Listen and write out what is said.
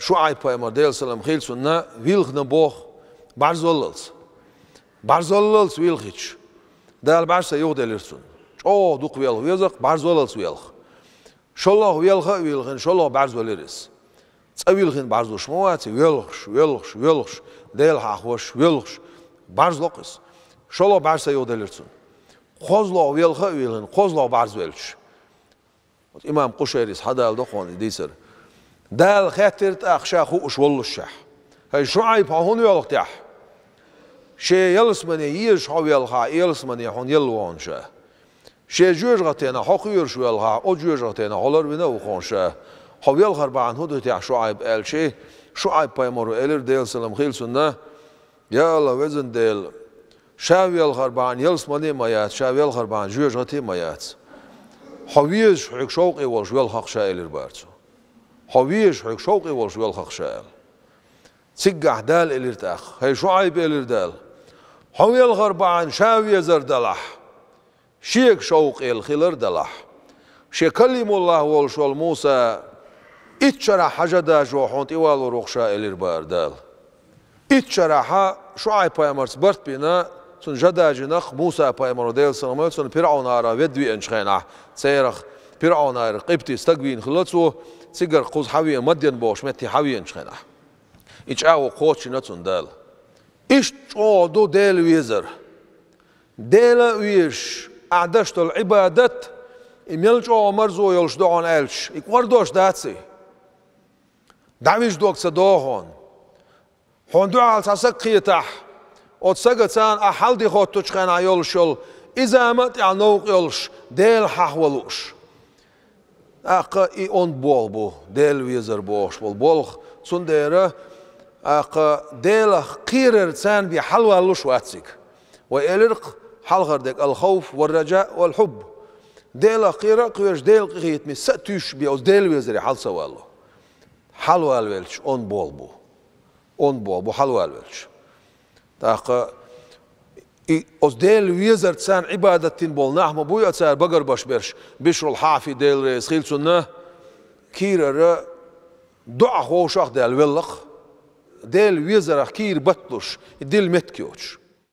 Şuayb Peygamber deyil salam khil sunna wilgna boh barzollals. Barzollals wilgich. Dal barsa yo'q delirsun. O duq wilg yozaq barzollals wilg. Şolloh wilgin şolloh barzoleriz. Tsawilgin barzosh moat wilgsh del haqwosh wilgsh barzloqis. Şolloh barsa yo'q delirsun. Qozloq wilgin qozloq barzvelch. İmam Qushayris hadalda qoni deysir. Dal خاطرت أخشى خوش والله الشح هاي شعيب هون يلقطح شيء يلسمني يش هو يلها يلسمني هون يلوان شه شيء جوج غتينا حقير شو يلها أو جوج غتينا هلر بنا وخان شه هو يلخر بعن هو ده شعيب قال شيء شعيب بيمر إلر ديل سلام خيل سنة يا الله وزن ديل شاو يلخر بعن يلسمني مايات شاو يلخر بعن جوج غتي مايات هو يش حق شوقي والش يلخق شايلر بارتو هويش حق شوقي والش يلخق شايل تسقح دال الارتاخ هي شعيب الردال هو يلغر بعن شاوي زردلح شيك شوقي الخلر دلح شي كلم الله والشول موسى اتشرح حجدا جوحون طوال ورخشا الاربار دال اتشرح شعيب بايمرس برت بينا سن جدا جنخ موسى بايمر ديل سنمال سن فرعون ارا ودوي انشخينه سيرخ فرعون ار قبتي استقبين خلصو سيجر قوز حوي مدين بوش متي حوي انشخينه إيش أو قوتش نتون دال إيش أو دو دال ويزر دال ويش أعدشت العبادة إميلش أو مرزو يلش دعون ألش إكوردوش داتسي دعويش دوك صدوهون هون دعال ساسقيتح أو تسقطان أحل دي خود تشخين عيولشل إذا مت يعنوق يلش دال ححولوش أقا إي أون بول بو دال ويزر بوش بولخ سنديره أقا ديل قيرر تسان بحلوى اللوش واتسيك وإلرق حلغردك الخوف والرجاء والحب ديل قيرر قيرش ديل قيت مي ستوش بيوز ديل ويزري حل سوالو حلوى الويلش اون بول بو حلوى الويلش تاقا اوز ديل ويزر تسان عبادة بول نحمة بويا تسان بقر باش برش بشر الحافي ديل ريس خيل سنة كيرر دعا خوشاق ديل ويلق ديل ويزر كير بطلش ديل متكيوش